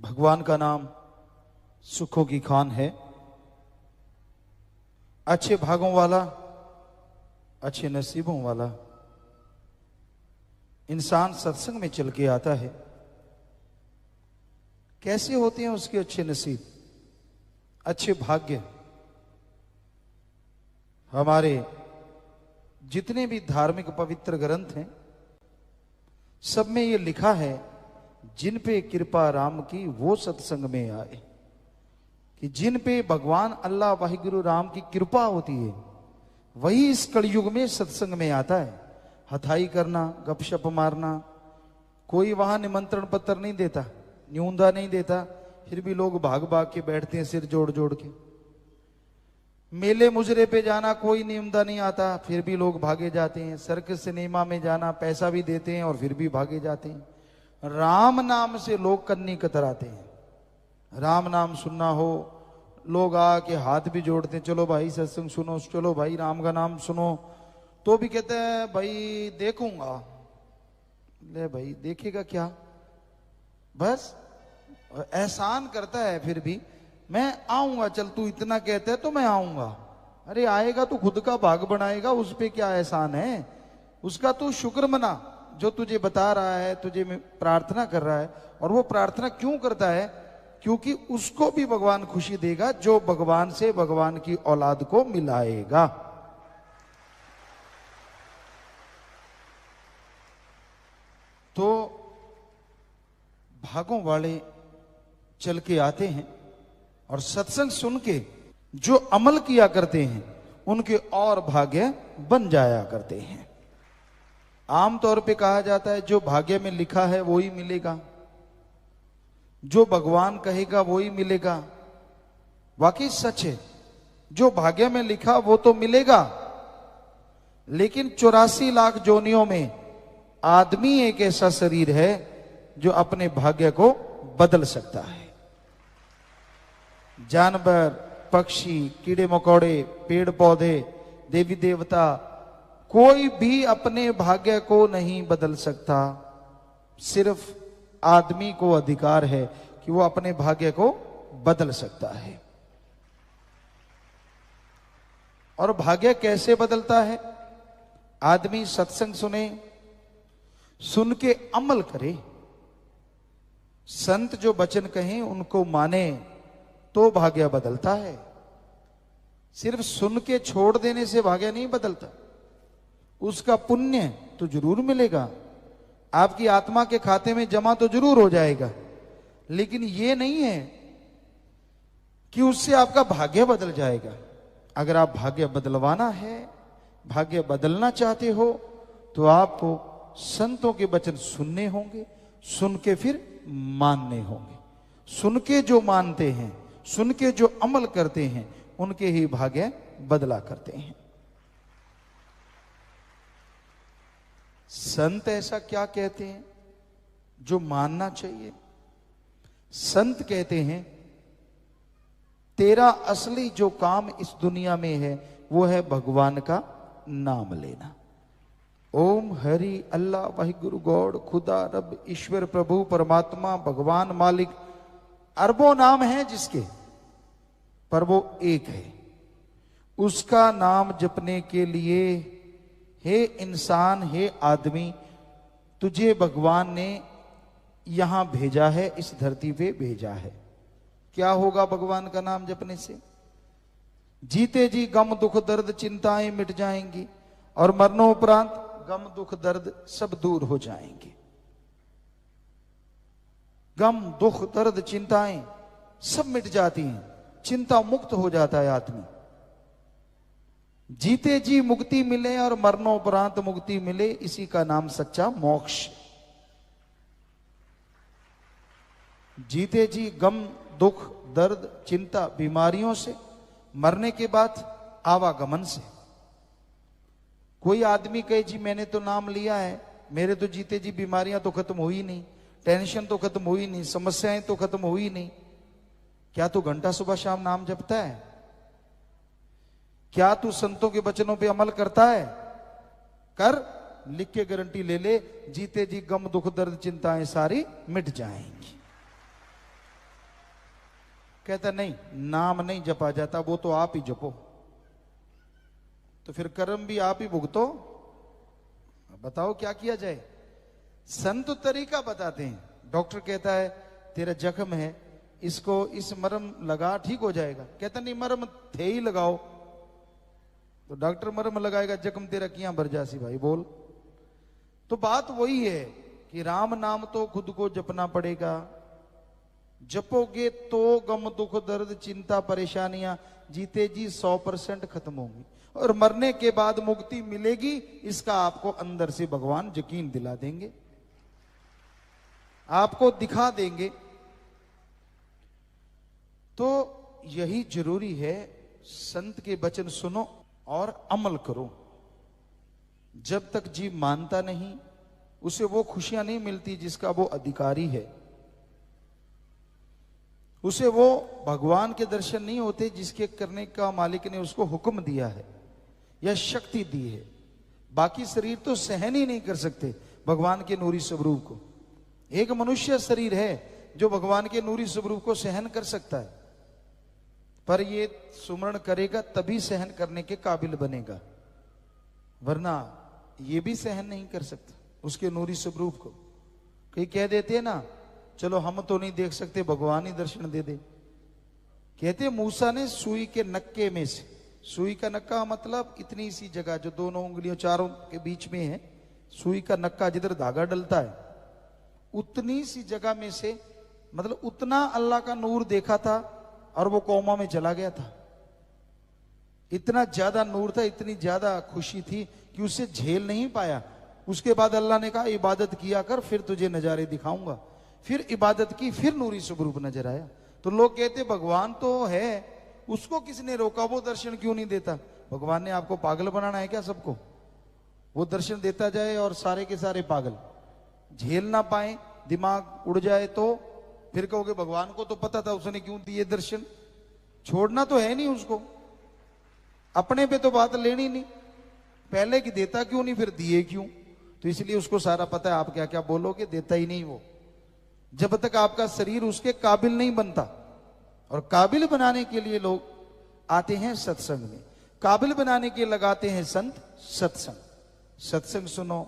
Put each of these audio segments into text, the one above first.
भगवान का नाम सुखों की खान है, अच्छे भागों वाला, अच्छे नसीबों वाला। इंसान सत्संग में चल के आता है। कैसे होते हैं उसके अच्छे नसीब, अच्छे भाग्य? हमारे जितने भी धार्मिक पवित्र ग्रंथ हैं सब में ये लिखा है, जिन पे कृपा राम की वो सत्संग में आए। कि जिन पे भगवान अल्लाह वाहिगुरु राम की कृपा होती है वही इस कलयुग में सत्संग में आता है। हथाई करना, गपशप मारना, कोई वहां निमंत्रण पत्र नहीं देता, न्यूंदा नहीं देता, फिर भी लोग भाग भाग के बैठते हैं सिर जोड़ जोड़ के। मेले मुजरे पे जाना कोई न्यूंदा नहीं आता, फिर भी लोग भागे जाते हैं। सर्कस सिनेमा में जाना पैसा भी देते हैं और फिर भी भागे जाते हैं। राम नाम से लोग कन्नी कतराते हैं। राम नाम सुनना हो, लोग आके हाथ भी जोड़ते हैं, चलो भाई सत्संग सुनो, चलो भाई राम का नाम सुनो, तो भी कहते हैं भाई देखूंगा। ले भाई देखेगा क्या, बस एहसान करता है। फिर भी मैं आऊंगा, चल तू इतना कहता है तो मैं आऊंगा। अरे आएगा तो खुद का भाग बनाएगा, उस पे क्या एहसान है? उसका तू शुक्र मना जो तुझे बता रहा है, तुझे प्रार्थना कर रहा है। और वो प्रार्थना क्यों करता है? क्योंकि उसको भी भगवान खुशी देगा जो भगवान से भगवान की औलाद को मिलाएगा। तो भागों वाले चल के आते हैं और सत्संग सुन के जो अमल किया करते हैं उनके और भाग्य बन जाया करते हैं। आमतौर पे कहा जाता है जो भाग्य में लिखा है वो ही मिलेगा, जो भगवान कहेगा वो ही मिलेगा। वाकई सच है, जो भाग्य में लिखा वो तो मिलेगा, लेकिन 84 लाख जोनियों में आदमी एक ऐसा शरीर है जो अपने भाग्य को बदल सकता है। जानवर, पक्षी, कीड़े मकोड़े, पेड़ पौधे, देवी देवता, कोई भी अपने भाग्य को नहीं बदल सकता। सिर्फ आदमी को अधिकार है कि वो अपने भाग्य को बदल सकता है। और भाग्य कैसे बदलता है? आदमी सत्संग सुने, सुन के अमल करे, संत जो वचन कहें उनको माने तो भाग्य बदलता है। सिर्फ सुन के छोड़ देने से भाग्य नहीं बदलता। उसका पुण्य तो जरूर मिलेगा, आपकी आत्मा के खाते में जमा तो जरूर हो जाएगा, लेकिन ये नहीं है कि उससे आपका भाग्य बदल जाएगा। अगर आप भाग्य बदलवाना है, भाग्य बदलना चाहते हो, तो आपको संतों के वचन सुनने होंगे, सुन के फिर मानने होंगे। सुन के जो मानते हैं, सुन के जो अमल करते हैं, उनके ही भाग्य बदला करते हैं। संत ऐसा क्या कहते हैं जो मानना चाहिए? संत कहते हैं तेरा असली जो काम इस दुनिया में है वो है भगवान का नाम लेना। ओम हरि अल्लाह वाहिगुरु गॉड, खुदा रब ईश्वर प्रभु परमात्मा भगवान मालिक, अरबों नाम हैं जिसके, पर वो एक है। उसका नाम जपने के लिए हे इंसान, हे आदमी, तुझे भगवान ने यहां भेजा है, इस धरती पे भेजा है। क्या होगा भगवान का नाम जपने से? जीते जी गम दुख दर्द चिंताएं मिट जाएंगी और मरणोपरांत गम दुख दर्द सब दूर हो जाएंगे। गम दुख दर्द चिंताएं सब मिट जाती हैं, चिंता मुक्त हो जाता है आदमी। जीते जी मुक्ति मिले और मरणोपरांत मुक्ति मिले, इसी का नाम सच्चा मोक्ष। जीते जी गम दुख दर्द चिंता बीमारियों से, मरने के बाद आवागमन से। कोई आदमी कहे जी मैंने तो नाम लिया है, मेरे तो जीते जी बीमारियां तो खत्म हुई नहीं, टेंशन तो खत्म हुई नहीं, समस्याएं तो खत्म हुई नहीं। क्या तू घंटा सुबह शाम नाम जपता है? क्या तू संतों के वचनों पे अमल करता है? कर, लिख के गारंटी ले ले, जीते जी गम दुख दर्द चिंताएं सारी मिट जाएंगी। कहता नहीं, नाम नहीं जपा जाता, वो तो आप ही जपो। तो फिर कर्म भी आप ही भुगतो। बताओ क्या किया जाए। संत तो तरीका बताते हैं। डॉक्टर कहता है तेरा जख्म है, इसको इस मरम लगा ठीक हो जाएगा। कहता नहीं, मरम थे ही लगाओ। तो डॉक्टर मरम लगाएगा, जख्म तेरा कियां भर जासी भाई बोल। तो बात वही है कि राम नाम तो खुद को जपना पड़ेगा। जपोगे तो गम दुख दर्द चिंता परेशानियां जीते जी 100% खत्म होंगी, और मरने के बाद मुक्ति मिलेगी, इसका आपको अंदर से भगवान यकीन दिला देंगे, आपको दिखा देंगे। तो यही जरूरी है, संत के वचन सुनो और अमल करो। जब तक जीव मानता नहीं, उसे वो खुशियां नहीं मिलती जिसका वो अधिकारी है। उसे वो भगवान के दर्शन नहीं होते जिसके करने का मालिक ने उसको हुक्म दिया है या शक्ति दी है। बाकी शरीर तो सहन ही नहीं कर सकते भगवान के नूरी स्वरूप को। एक मनुष्य शरीर है जो भगवान के नूरी स्वरूप को सहन कर सकता है, पर ये सुमरण करेगा तभी सहन करने के काबिल बनेगा, वरना ये भी सहन नहीं कर सकता उसके नूरी स्वरूप को। कई कह देते हैं ना, चलो हम तो नहीं देख सकते, भगवान ही दर्शन दे दे। कहते मूसा ने सुई के नक्के में से, सुई का नक्का मतलब इतनी सी जगह जो दोनों उंगलियों चारों के बीच में है, सुई का नक्का जिधर धागा डलता है, उतनी सी जगह में से, मतलब उतना अल्लाह का नूर देखा था और वो कोमा में चला गया था। इतना ज्यादा नूर था, इतनी ज्यादा खुशी थी कि उसे झेल नहीं पाया। उसके बाद अल्लाह ने कहा इबादत किया कर, फिर तुझे नजारे दिखाऊंगा। फिर इबादत की, फिर नूरी स्वरूप नजर आया। तो लोग कहते भगवान तो है, उसको किसने रोका, वो दर्शन क्यों नहीं देता? भगवान ने आपको पागल बनाना है क्या सबको? वो दर्शन देता जाए और सारे के सारे पागल झेल ना पाए, दिमाग उड़ जाए, तो फिर कहोगे भगवान को तो पता था, उसने क्यों दिए दर्शन? छोड़ना तो है नहीं उसको, अपने पे तो बात लेनी नहीं। पहले की देता क्यों नहीं, फिर दिए क्यों? तो इसलिए उसको सारा पता है, आप क्या क्या बोलोगे, देता ही नहीं वो, जब तक आपका शरीर उसके काबिल नहीं बनता। और काबिल बनाने के लिए लोग आते हैं सत्संग में, काबिल बनाने के लगाते हैं संत सत्संग। सत्संग सुनो,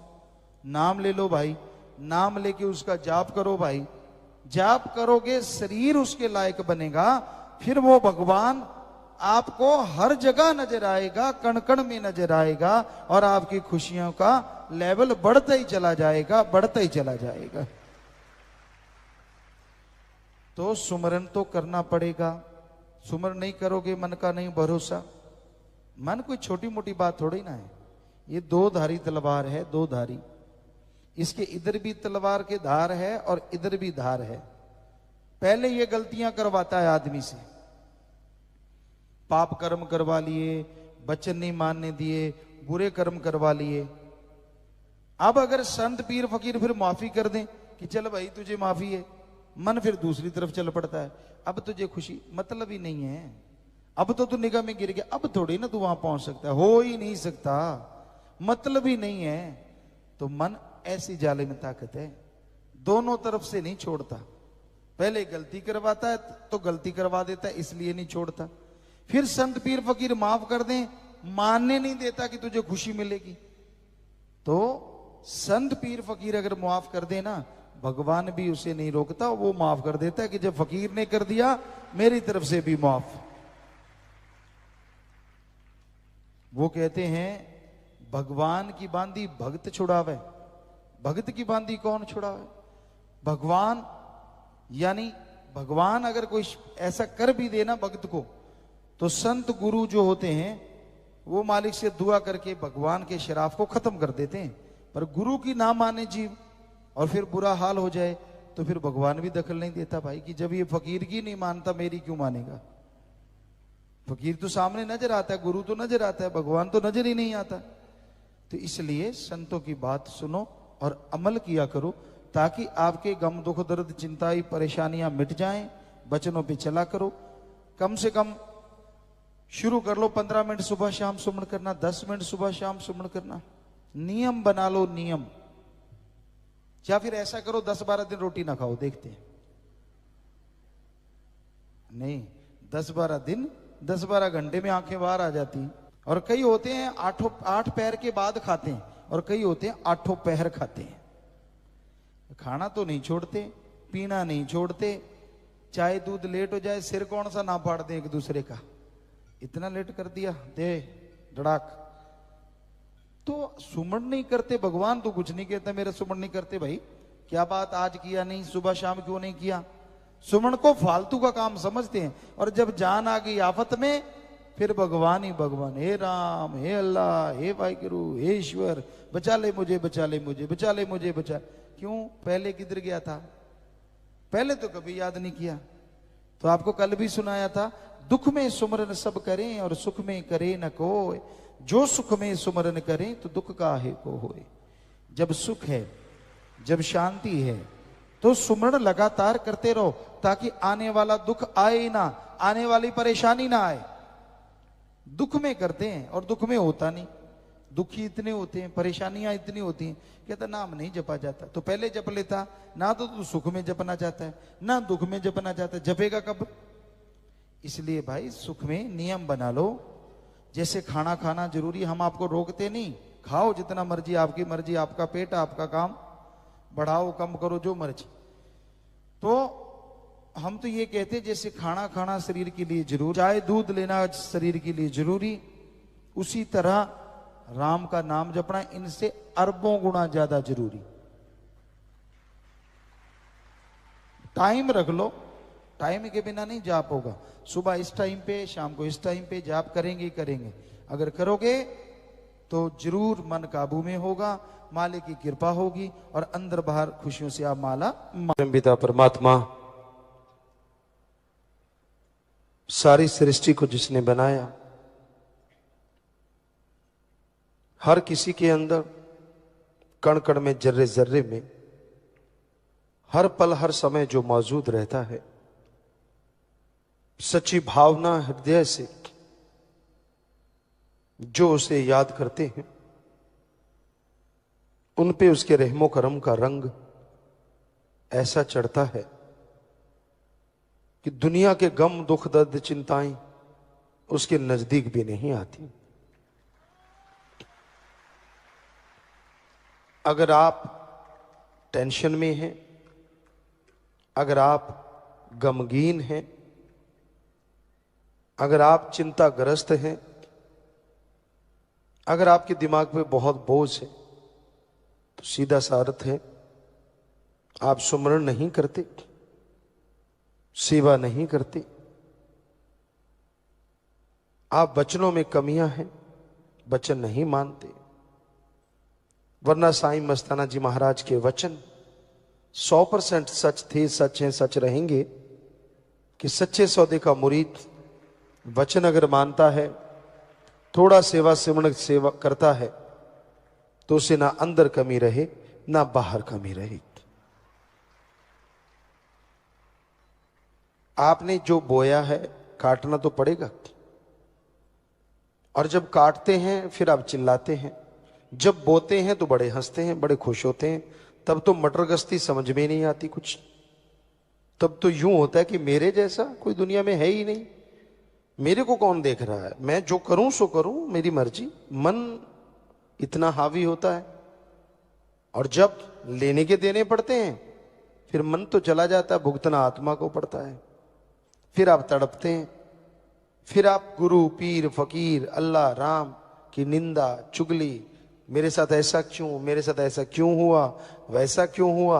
नाम ले लो भाई, नाम लेके उसका जाप करो भाई। जाप करोगे शरीर उसके लायक बनेगा, फिर वो भगवान आपको हर जगह नजर आएगा, कण कण में नजर आएगा, और आपकी खुशियों का लेवल बढ़ता ही चला जाएगा, बढ़ता ही चला जाएगा। तो सुमरन तो करना पड़ेगा। सुमरन नहीं करोगे, मन का नहीं भरोसा। मन कोई छोटी मोटी बात थोड़ी ना है, ये दो धारी तलवार है, दो धारी। इसके इधर भी तलवार के धार है और इधर भी धार है। पहले ये गलतियां करवाता है आदमी से, पाप कर्म करवा लिए, वचन नहीं मानने दिए, बुरे कर्म करवा लिए। अब अगर संत पीर फकीर फिर माफी कर दें कि चल भाई तुझे माफी है, मन फिर दूसरी तरफ चल पड़ता है। अब तुझे खुशी, मतलब ही नहीं है, अब तो तू निगाह में गिर गया, अब थोड़ी ना तू वहां पहुंच सकता है, हो ही नहीं सकता, मतलब ही नहीं है। तो मन ऐसी जालिम ताकत है, दोनों तरफ से नहीं छोड़ता। पहले गलती करवाता है तो गलती करवा देता है, इसलिए नहीं छोड़ता। फिर संत पीर फकीर माफ कर दें, मानने नहीं देता कि तुझे खुशी मिलेगी। तो संत पीर फकीर अगर माफ कर दे ना, भगवान भी उसे नहीं रोकता, वो माफ कर देता है कि जब फकीर ने कर दिया, मेरी तरफ से भी माफ। वो कहते हैं भगवान की बांधी भक्त छुड़ावे। भक्त की बांधी कौन छुड़ावे? भगवान। यानी भगवान अगर कोई ऐसा कर भी देना भक्त को, तो संत गुरु जो होते हैं वो मालिक से दुआ करके भगवान के शराफ को खत्म कर देते हैं। पर गुरु की ना माने जीव और फिर बुरा हाल हो जाए, तो फिर भगवान भी दखल नहीं देता भाई, कि जब ये फकीर की नहीं मानता, मेरी क्यों मानेगा? फकीर तो सामने नजर आता है, गुरु तो नजर आता है, भगवान तो नजर ही नहीं आता। तो इसलिए संतों की बात सुनो और अमल किया करो, ताकि आपके गम दुख दर्द चिंताई परेशानियां मिट जाएं। वचनों पे चला करो। कम से कम शुरू कर लो 15 मिनट सुबह शाम सुमन करना, 10 मिनट सुबह शाम सुमन करना। नियम बना लो, नियम। या फिर ऐसा करो 10-12 दिन रोटी ना खाओ, देखते हैं। नहीं, 10-12 दिन 10-12 घंटे में आंखें बाहर आ जाती हैं। और कई होते हैं 8 पहर के बाद खाते हैं, और कई होते हैं 8 पहर खाते हैं। खाना तो नहीं छोड़ते, पीना नहीं छोड़ते, चाय दूध लेट हो जाए सिर कौन सा ना फाड़ दे एक दूसरे का, इतना लेट कर दिया दे धड़ाक। तो सुमरण नहीं करते, भगवान तो कुछ नहीं कहता मेरा सुमरण नहीं करते। भाई क्या बात, आज किया नहीं, सुबह शाम क्यों नहीं किया? सुमरण को फालतू का काम समझते हैं। और जब जान आ गई आफत में, फिर भगवान ही भगवान, हे राम, हे अल्लाह, हे वाहिगुरु, हे ईश्वर, बचा ले मुझे, बचा ले मुझे, बचा ले मुझे, बचा। क्यों? पहले किधर गया था? पहले तो कभी याद नहीं किया। तो आपको कल भी सुनाया था, दुख में सुमरन सब करें और सुख में करे न कोय, जो सुख में सुमरन करें तो दुख काहे को होए। जब सुख है, जब शांति है, तो सुमरण लगातार करते रहो, ताकि आने वाला दुख आए ही ना, आने वाली परेशानी ना आए। दुख में करते हैं और दुख में होता नहीं, दुखी इतने होते हैं, परेशानियां इतनी होती हैं, कहता नाम नहीं जपा जाता। तो पहले जप लेता ना, तो तू सुख में जपना चाहता है ना दुख में जपना चाहता है, जपेगा कब? इसलिए भाई सुख में नियम बना लो। जैसे खाना खाना जरूरी, हम आपको रोकते नहीं, खाओ जितना मर्जी, आपकी मर्जी, आपका पेट, आपका काम, बढ़ाओ कम करो जो मर्जी। तो हम तो ये कहते हैं जैसे खाना खाना शरीर के लिए जरूरी, चाय दूध लेना शरीर के लिए जरूरी, उसी तरह राम का नाम जपना इनसे अरबों गुना ज्यादा जरूरी। टाइम रख लो, टाइम के बिना नहीं जाप होगा। सुबह इस टाइम पे, शाम को इस टाइम पे जाप करेंगे ही करेंगे। अगर करोगे तो जरूर मन काबू में होगा, मालिक की कृपा होगी और अंदर बाहर खुशियों से आप माला। पिता परमात्मा, सारी सृष्टि को जिसने बनाया, हर किसी के अंदर कण कण में, जर्रे जर्रे में, हर पल हर समय जो मौजूद रहता है, सच्ची भावना हृदय से जो उसे याद करते हैं, उन पे उसके रहमो करम का रंग ऐसा चढ़ता है कि दुनिया के गम दुख दर्द चिंताएं उसके नजदीक भी नहीं आती। अगर आप टेंशन में हैं, अगर आप गमगीन हैं, अगर आप चिंताग्रस्त हैं, अगर आपके दिमाग पे बहुत बोझ है, तो सीधा सा अर्थ है आप सुमरण नहीं करते, सेवा नहीं करते, आप वचनों में कमियां हैं, वचन नहीं मानते। वरना साईं मस्ताना जी महाराज के वचन 100% सच थे, सच हैं, सच रहेंगे कि सच्चे सौदे का मुरीद वचन अगर मानता है, थोड़ा सेवा सिमरण सेवा करता है, तो उसे ना अंदर कमी रहे ना बाहर कमी रहे। आपने जो बोया है काटना तो पड़ेगा, और जब काटते हैं फिर आप चिल्लाते हैं, जब बोते हैं तो बड़े हंसते हैं, बड़े खुश होते हैं। तब तो मटर गश्ती समझ में नहीं आती कुछ। तब तो यूं होता है कि मेरे जैसा कोई दुनिया में है ही नहीं, मेरे को कौन देख रहा है, मैं जो करूं सो करूं, मेरी मर्जी। मन इतना हावी होता है, और जब लेने के देने पड़ते हैं फिर मन तो चला जाता है, भुगतना आत्मा को पड़ता है। फिर आप तड़पते हैं, फिर आप गुरु पीर फकीर अल्लाह राम की निंदा चुगली, मेरे साथ ऐसा क्यों, मेरे साथ ऐसा क्यों हुआ, वैसा क्यों हुआ।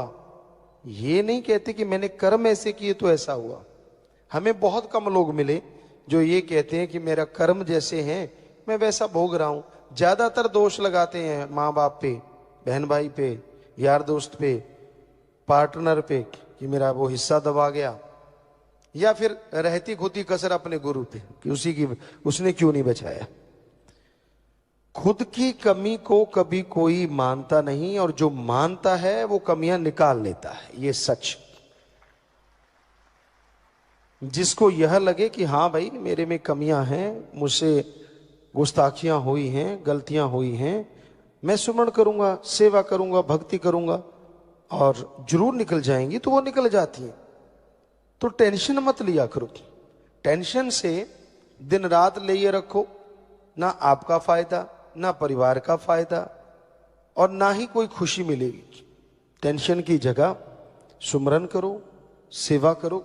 ये नहीं कहते कि मैंने कर्म ऐसे किए तो ऐसा हुआ। हमें बहुत कम लोग मिले जो ये कहते हैं कि मेरा कर्म जैसे हैं मैं वैसा भोग रहा हूं। ज्यादातर दोष लगाते हैं माँ बाप पे, बहन भाई पे, यार दोस्त पे, पार्टनर पे कि मेरा वो हिस्सा दबा गया, या फिर रहती खुदी कसर अपने गुरु पे कि उसने क्यों नहीं बचाया। खुद की कमी को कभी कोई मानता नहीं, और जो मानता है वो कमियां निकाल लेता है, ये सच। जिसको यह लगे कि हाँ भाई मेरे में कमियां हैं, मुझसे गुस्ताखियां हुई हैं, गलतियां हुई हैं, मैं सुमरण करूंगा, सेवा करूंगा, भक्ति करूंगा और जरूर निकल जाएंगी, तो वो निकल जाती हैं। तो टेंशन मत लिया करो। टेंशन से दिन रात लिए रखो, ना आपका फायदा, ना परिवार का फायदा, और ना ही कोई खुशी मिलेगी। टेंशन की जगह सुमरन करो, सेवा करो,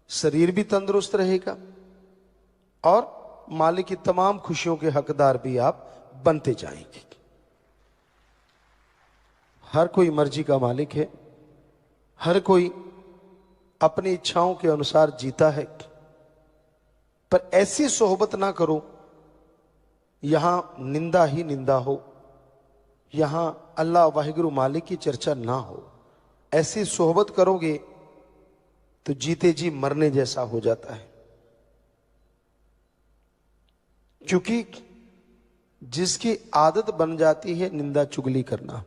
शरीर भी तंदुरुस्त रहेगा और मालिक की तमाम खुशियों के हकदार भी आप बनते जाएंगे। हर कोई मर्जी का मालिक है, हर कोई अपनी इच्छाओं के अनुसार जीता है, पर ऐसी सोहबत ना करो यहां निंदा ही निंदा हो, यहां अल्लाह वाहिगुरु मालिक की चर्चा ना हो। ऐसी सोहबत करोगे तो जीते जी मरने जैसा हो जाता है। क्योंकि जिसकी आदत बन जाती है निंदा चुगली करना,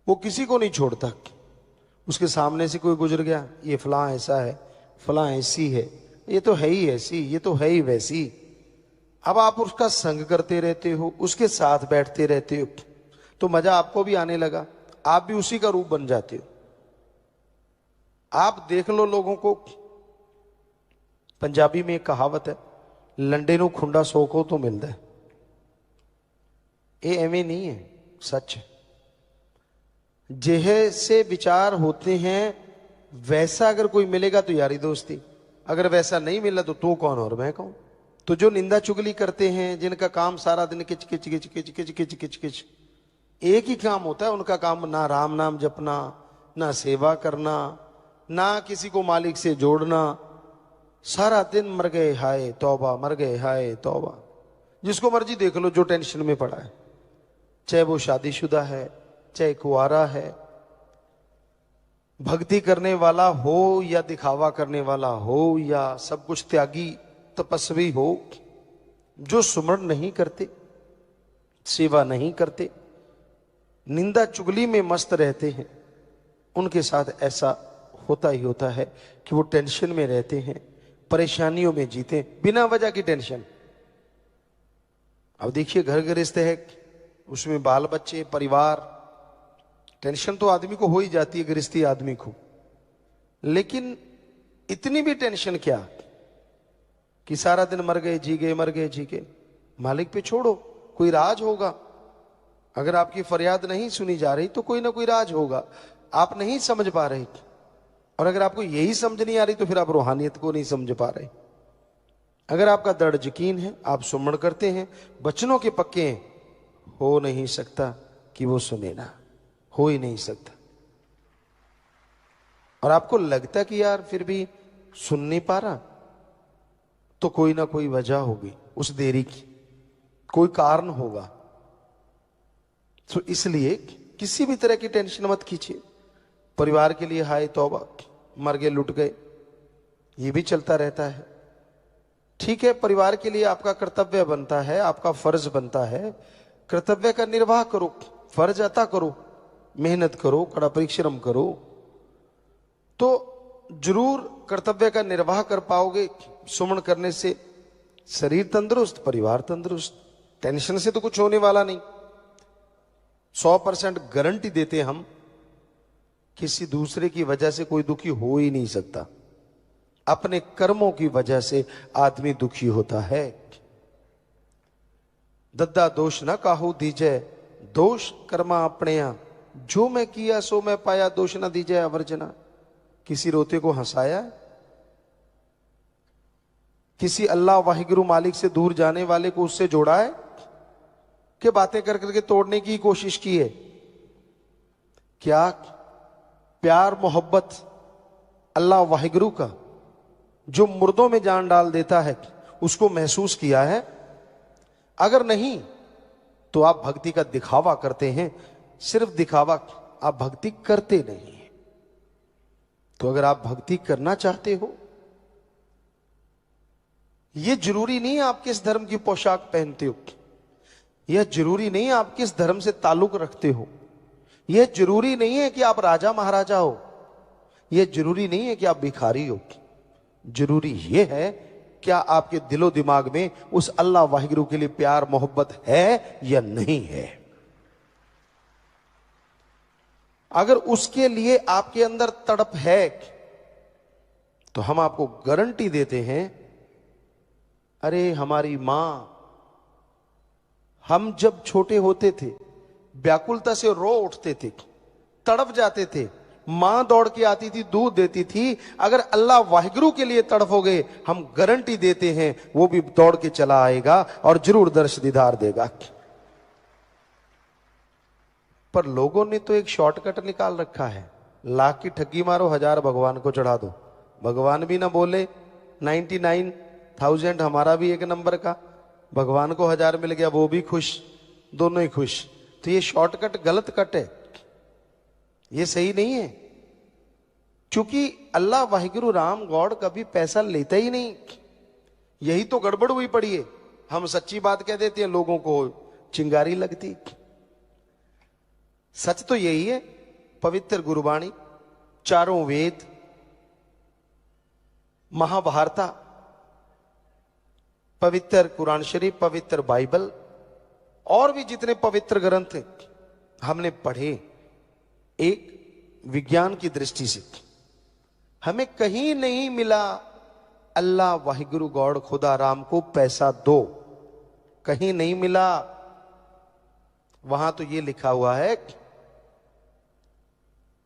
वो किसी को नहीं छोड़ता। उसके सामने से कोई गुजर गया, ये फलां ऐसा है, फलां ऐसी है, ये तो है ही ऐसी, ये तो है ही वैसी। अब आप उसका संग करते रहते हो, उसके साथ बैठते रहते हो, तो मजा आपको भी आने लगा, आप भी उसी का रूप बन जाते हो। आप देख लो लोगों को, पंजाबी में एक कहावत है, लंडे नू खुंडा सोको तो मिलता है। ये एवं नहीं है, सच है। जैसे विचार होते हैं वैसा अगर कोई मिलेगा तो यारी दोस्ती, अगर वैसा नहीं मिला तो तू कौन और मैं कौन। तो जो निंदा चुगली करते हैं, जिनका काम सारा दिन किच किच किच किच किच किच किच किच, एक ही काम होता है उनका, काम ना राम नाम जपना, ना सेवा करना, ना किसी को मालिक से जोड़ना। सारा दिन मर गए हाय तौबा, मर गए हाय तौबा। जिसको मर्जी देख लो जो टेंशन में पड़ा है, चाहे वो शादीशुदा है, चाहे कुआरा है, भक्ति करने वाला हो या दिखावा करने वाला हो, या सब कुछ त्यागी तपस्वी हो, जो सुमरण नहीं करते, सेवा नहीं करते, निंदा चुगली में मस्त रहते हैं, उनके साथ ऐसा होता ही होता है कि वो टेंशन में रहते हैं, परेशानियों में जीते, बिना वजह की टेंशन। अब देखिए घर गृहस्थ है, उसमें बाल बच्चे, परिवार, टेंशन तो आदमी को हो ही जाती है, गृहस्थी आदमी को। लेकिन इतनी भी टेंशन क्या कि सारा दिन मर गए जी गए, मर गए जी गए। मालिक पे छोड़ो, कोई राज होगा। अगर आपकी फरियाद नहीं सुनी जा रही तो कोई ना कोई राज होगा, आप नहीं समझ पा रहे। और अगर आपको यही समझ नहीं आ रही तो फिर आप रूहानियत को नहीं समझ पा रहे। अगर आपका दृढ़ यकीन है, आप सुमरण करते हैं, वचनों के पक्के हैं, हो नहीं सकता कि वो सुने ना, हो ही नहीं सकता। और आपको लगता कि यार फिर भी सुन नहीं पा रहा, तो कोई ना कोई वजह होगी उस देरी की, कोई कारण होगा। तो इसलिए किसी भी तरह की टेंशन मत कीजिए। परिवार के लिए हाय तौबा, मर गए लुट गए, ये भी चलता रहता है। ठीक है, परिवार के लिए आपका कर्तव्य बनता है, आपका फर्ज बनता है, कर्तव्य का निर्वाह करो, फर्ज अता करो, मेहनत करो, कड़ा परिश्रम करो, तो जरूर कर्तव्य का निर्वाह कर पाओगे। सुमन करने से शरीर तंदुरुस्त, परिवार तंदुरुस्त, टेंशन से तो कुछ होने वाला नहीं। 100% गारंटी देते हम, किसी दूसरे की वजह से कोई दुखी हो ही नहीं सकता। अपने कर्मों की वजह से आदमी दुखी होता है। दद्दा दोष ना काहू दीजे, दोष कर्मा अपने यहाँ, जो मैं किया सो मैं पाया, दोष ना दीजिए अवर्जना। किसी रोते को हंसाया, किसी अल्लाह वाहिगुरु मालिक से दूर जाने वाले को उससे जोड़ा है, कि बातें कर करके तोड़ने की कोशिश की है? क्या प्यार मोहब्बत अल्लाह वाहिगुरु का जो मुर्दों में जान डाल देता है उसको महसूस किया है? अगर नहीं तो आप भक्ति का दिखावा करते हैं, सिर्फ दिखावा, आप भक्ति करते नहीं हैं। तो अगर आप भक्ति करना चाहते हो, यह जरूरी नहीं है आप किस धर्म की पोशाक पहनते हो, यह जरूरी नहीं है आप किस धर्म से ताल्लुक रखते हो, यह जरूरी नहीं है कि आप राजा महाराजा हो, यह जरूरी नहीं है कि आप भिखारी हो। जरूरी यह है क्या आपके दिलो दिमाग में उस अल्लाह वाहिगुरु के लिए प्यार मोहब्बत है या नहीं है। अगर उसके लिए आपके अंदर तड़प है, तो हम आपको गारंटी देते हैं, अरे हमारी मां, हम जब छोटे होते थे व्याकुलता से रो उठते थे, तड़प जाते थे, मां दौड़ के आती थी, दूध देती थी। अगर अल्लाह वाहिगुरु के लिए तड़पोगे, हम गारंटी देते हैं वो भी दौड़ के चला आएगा और जरूर दर्श दीदार देगा। पर लोगों ने तो एक शॉर्टकट निकाल रखा है, लाख की ठगी मारो, 1000 भगवान को चढ़ा दो। भगवान भी ना बोले, 99,000 हमारा भी एक नंबर का, भगवान को 1000 मिल गया, वो भी खुश, दोनों ही खुश। तो ये शॉर्टकट गलत कट है, ये सही नहीं है। क्योंकि अल्लाह वाहिगुरु राम गॉड कभी पैसा लेता ही नहीं, यही तो गड़बड़ हुई पड़ी है। हम सच्ची बात कह देते हैं, लोगों को चिंगारी लगती। सच तो यही है, पवित्र गुरुबाणी, चारों वेद, महाभारता, पवित्र कुरान शरीफ, पवित्र बाइबल और भी जितने पवित्र ग्रंथ हैं हमने पढ़े एक विज्ञान की दृष्टि से। हमें कहीं नहीं मिला अल्लाह वाहिगुरु गॉड खुदा राम को पैसा दो, कहीं नहीं मिला। वहां तो ये लिखा हुआ है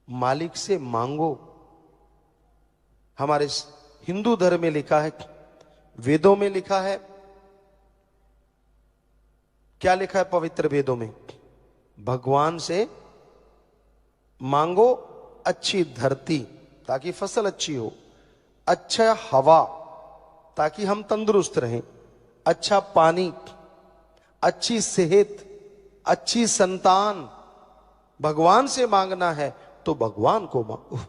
मालिक से मांगो। हमारे हिंदू धर्म में लिखा है, वेदों में लिखा है, क्या लिखा है पवित्र वेदों में? भगवान से मांगो अच्छी धरती ताकि फसल अच्छी हो, अच्छा हवा ताकि हम तंदुरुस्त रहें, अच्छा पानी, अच्छी सेहत, अच्छी संतान। भगवान से मांगना है तो भगवान को मांगो।